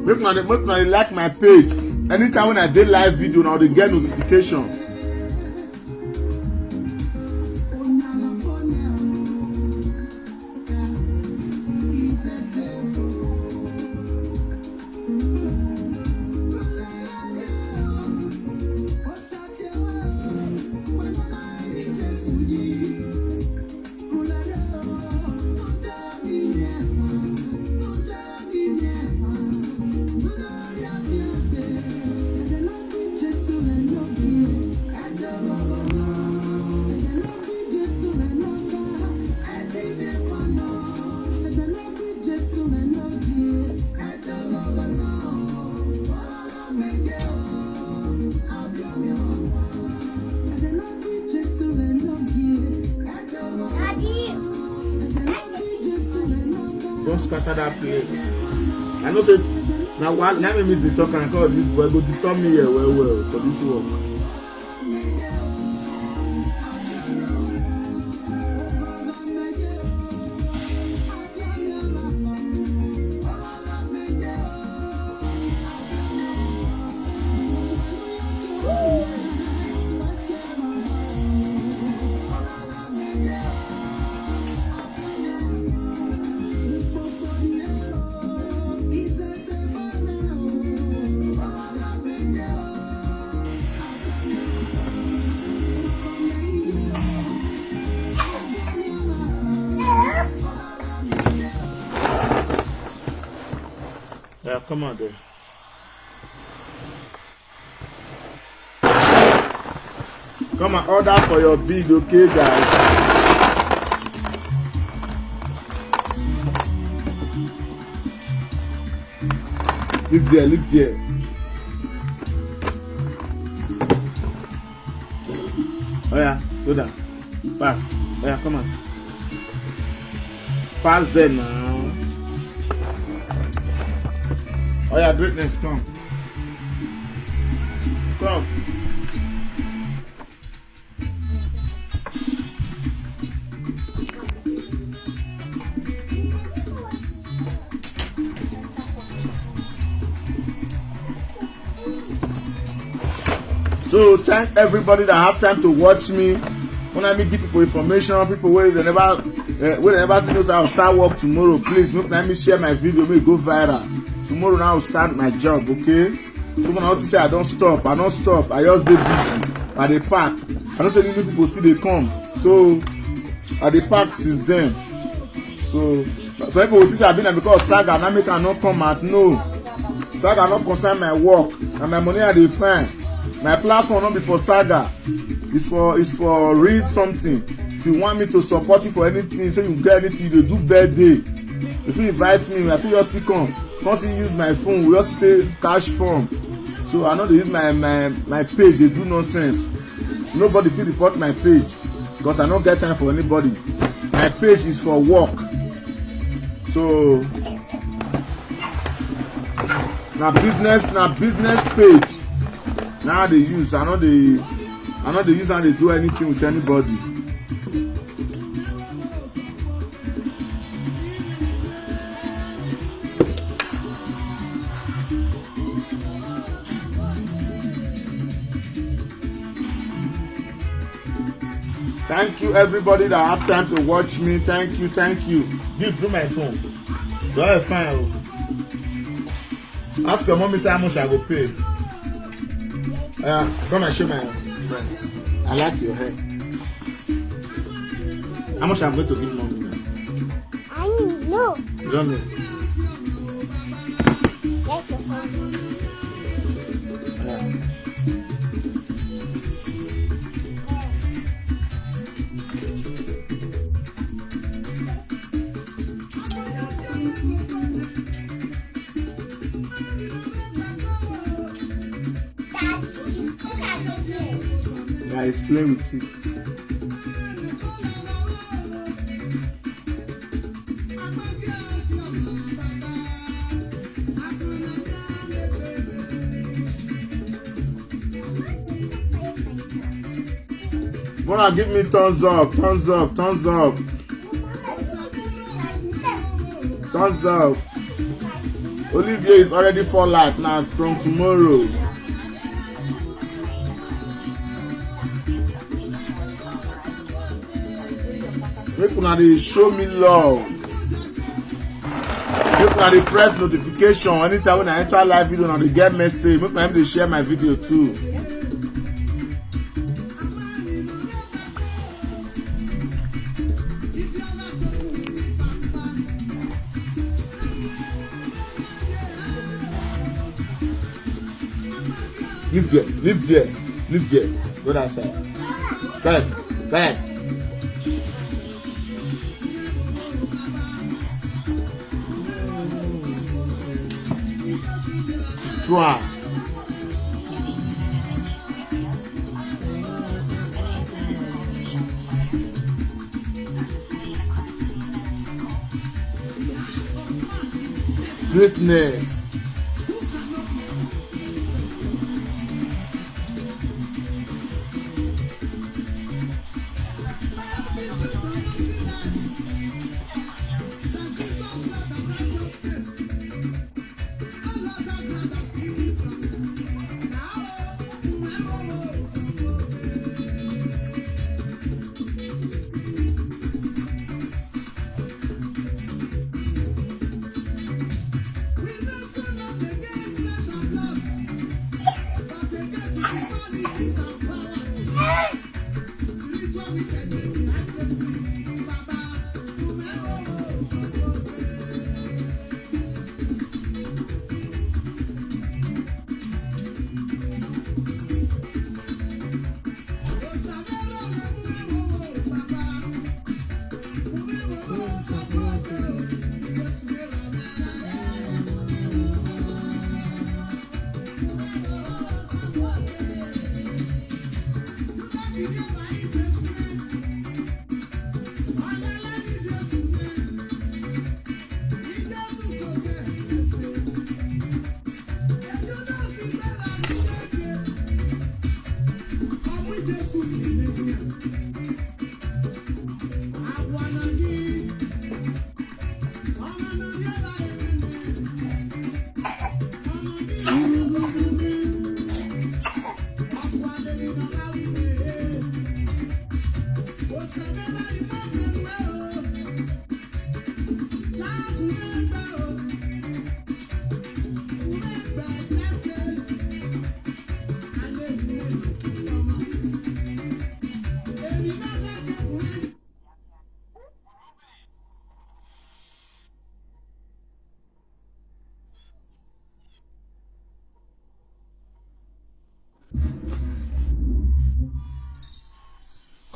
A: Make una like my page. Anytime when I do live video, now they get notification. Don't scatter that place. I know say now what let me the talk and call this boy go disturb me here well for this work. Yeah, come on there. Come and order for your bid, okay, guys? Look there, look there. Oh yeah, go down. Pass. Oh yeah, come on. Pass there now. Oh yeah, greatness, come. Come. So thank everybody that have time to watch me. When I give people information, people where they never see knows I'll start work tomorrow. Please let me share my video, make it go viral. Tomorrow now I'll start my job, okay? Someone out to say I don't stop, I just dey busy at the park. I don't say new people still they come. So at the park since then. So some people will say I've been because Saga now make I not come out. No. Saga not concern my work and my money I dey find. My platform not be for Saga. It's for real something. If you want me to support you for anything, say you get anything, you do birthday. If you invite me, I feel just still come. Once you use my phone, we also take cash form. So I know they use my page, they do nonsense. Nobody feel report my page because I don't get time for anybody. My page is for work. So now business page. Now they use. I know they use and they do anything with anybody. Thank you everybody that have time to watch me. Thank you. Give me my phone. Very fine. Ask your mommy say how much I go pay. Come and show my friends. I like your hair. How much I'm going to give mommy now?
B: I don't know.
A: You don't know?
B: That's your phone.
A: Guys, play with it. Wanna give me thumbs up. Thumbs up. Olivier is already for light now from tomorrow. Make una dey show me love. Make una dey press notification anytime when I enter live video and dey get message. Make una dey share my video too. Live there, live there, live there. Go that side. Go ahead, go ahead. Try. Greatness.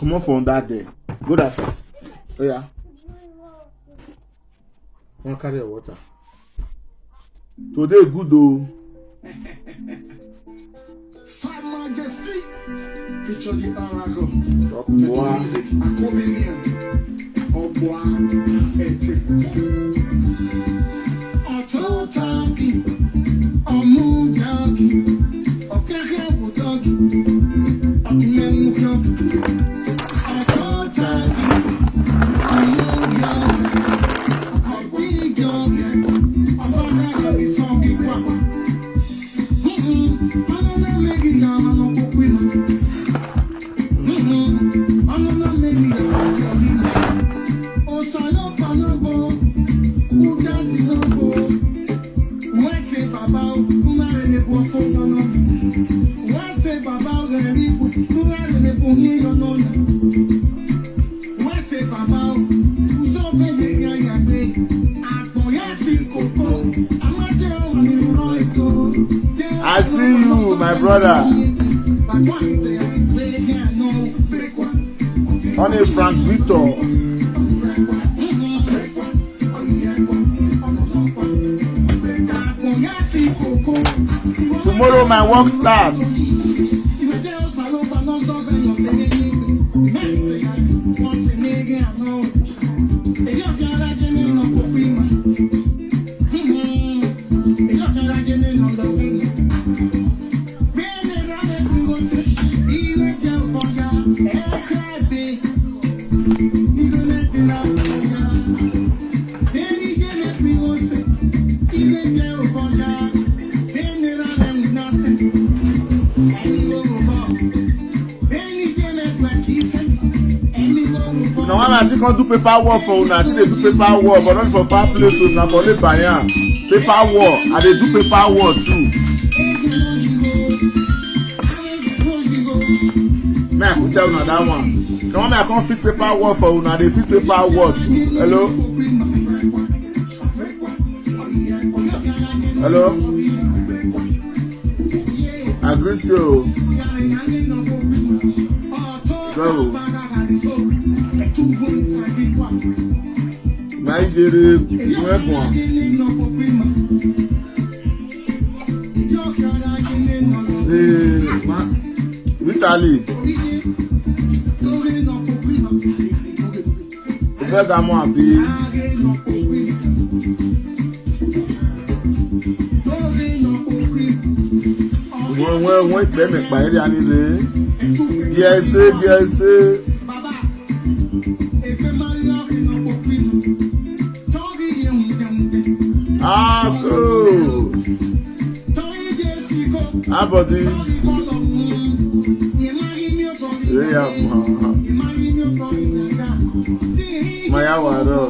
A: Come on from that day. Go that side. Oh yeah. Wanna carry your water? Today good though.
C: Star Majesty. Feature the Oracle.
A: Talk more.
C: Acomanian. Obwa. Ete. Ototaki. Omugaki. Okeke Budogi. Okumemuka.
A: I see you, my brother. Honey Frank Victor. Tomorrow my work starts.
C: Ele
A: auntie can't do paperwork for una. Auntie they do paperwork, but not for far place. So na for labor here. Paperwork, and they do paperwork too. May I put you on that one? Come on, I can't fix paperwork for una. They fix paperwork too. Hello. Hello. I greet you. Go. Nigeria, welcome. Italy. Bergamo abi. Wọ́n ìpè mi pa eré anire. Díẹ̀ ṣe. Ah, so. Abodi. Yeah, Maya waro.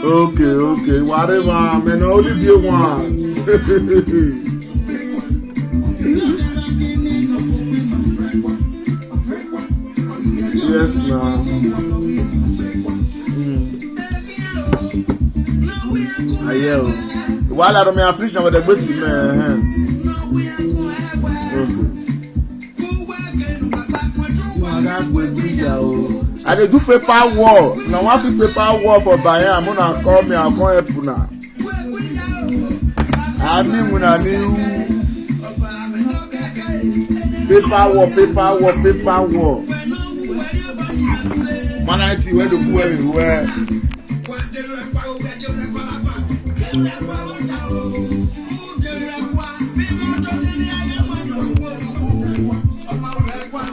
A: Okay. Whatever. Man, only be one. Yes, now. Ayo. While I'm affliction with the good man. I dey do paperwork. Now one piece paperwork for Bayern. Mona call me. I'll come help una. I mean when I need paperwork. Man, I see where to go everywhere.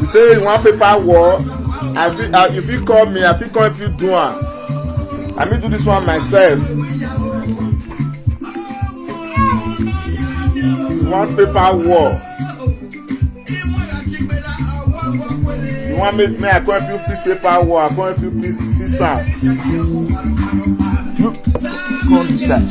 A: You say you want paperwork? If you call me, I feel come if you do one. I mean do this one myself. You want paperwork? You want me I come if you fix paperwork? I come if you fix am. You come this time.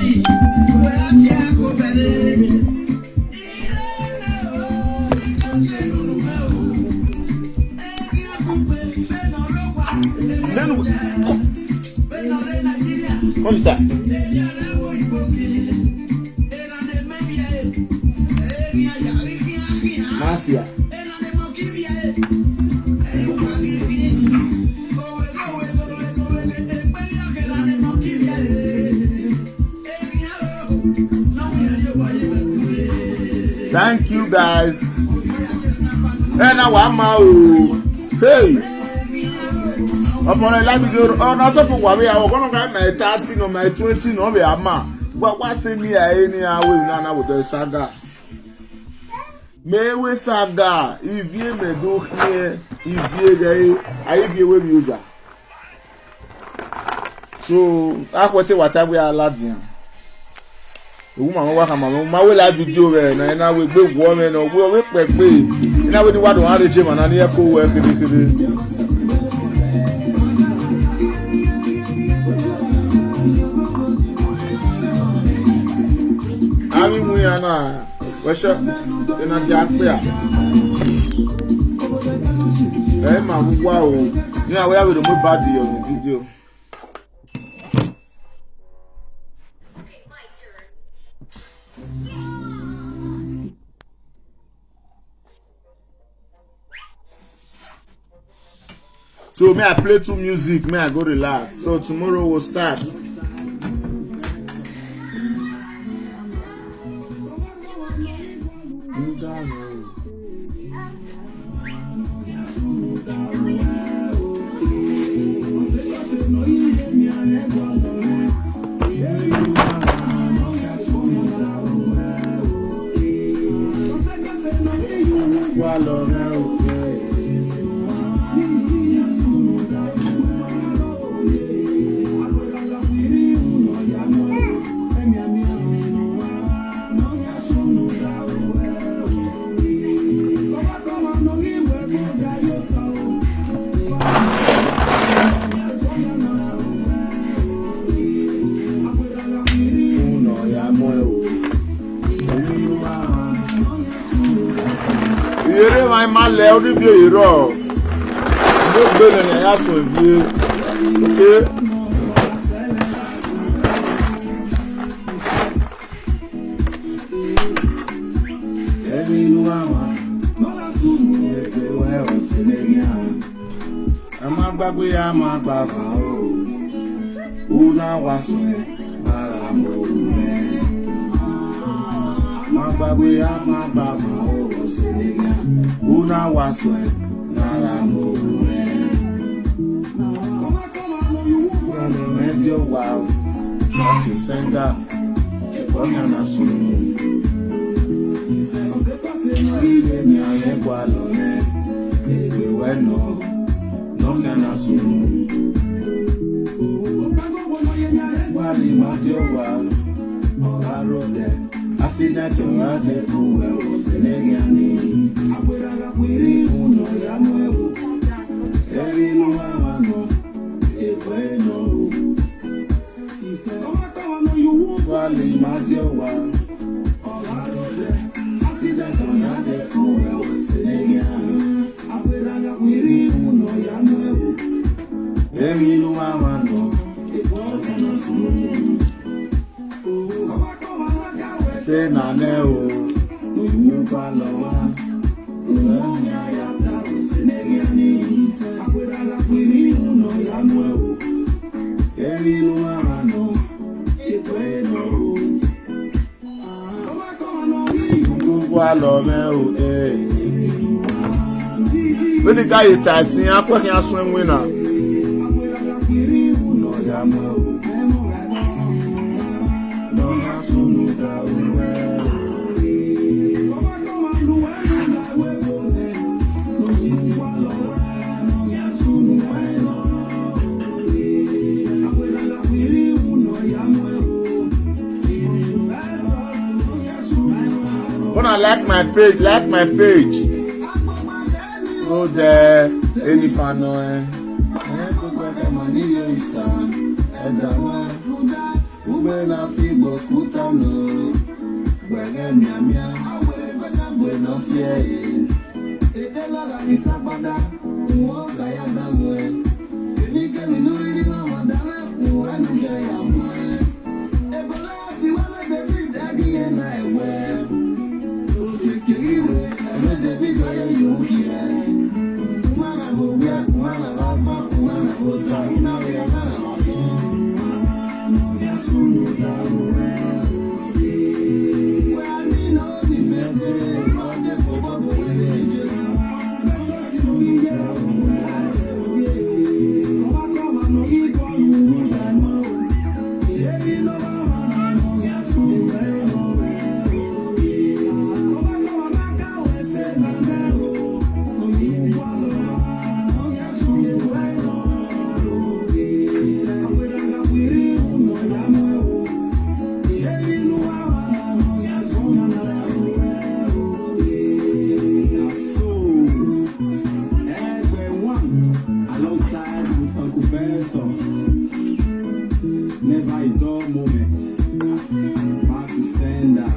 A: Come ça. Mafia. Thank you guys. Hey, now I'm out. Hey. Upon a live video, oh, not so for worry. I was going to get my 30 or my 20 no be a man. What's in here? Any way now with the saga. May we saga. If you may do here, if you there, I give you a user. So, I will tell what we are ladding. The woman work on my way live video, and I will be woman or will whip back. You know, when you want to have a gym and I near co work. I mean, we are now. What's up? In a jack bear. Hey, man, wow. Yeah, we have the more body on the video. So may I play two music, may I go relax. So tomorrow we'll start. my male only be raw. No better than that so view. Okay.
C: Gbagbe ama gbava o una waswe mara mo me ma gbagbe ama gbava o selega una waswe mara mo me na medio wow to send up ona na so ile ni ale kwa lo ne e we no na so wali majo wa oro de accident wa de ku e o selega ni agbera ga kwiri uno ya mo ewu seri no wa no e we no ise o ma ka no you wali majo wa oro de accident wa de ku e o selega ni agbera ga kwiri uno ya mo ewu emi no wa no say na ne o you ba lo wa nya ya ta selega ni akwera ga kwiri no ya no emi no ma no ikwe no wa lo me o when the guy is tasting akwa kan aso enwe na akwera ga kwiri no ya no When I like my page. Go there, any fan no ube na fibo kutano bwege miamia bueno fie etela la nisabada uoga ya damwe nike minuri na madame uanu ya mwe ebola si wewe David agi na ewe ukikiriwe eme David ya yuhie mwana bobia mwana baba mwana bota ina ya mwana never a dull moment. Back to sender.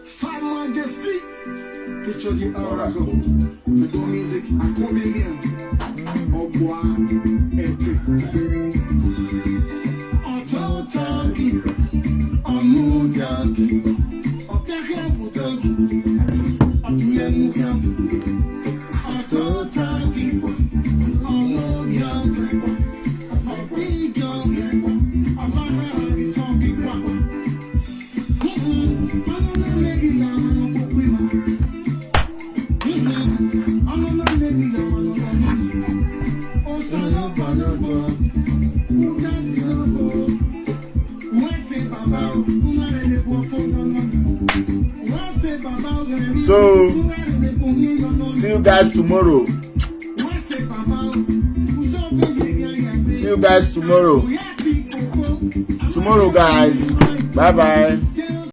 D: Fine Majesty, feature the Oracle. The do music, a comedian. Oh boy, Ototagi, Omudagi, Okakaputagi, Otiemugam, Ototagi, Omudagi, Otigami, Avana, Songi,
A: So, see you guys tomorrow. See you guys tomorrow. Tomorrow, guys. Bye bye.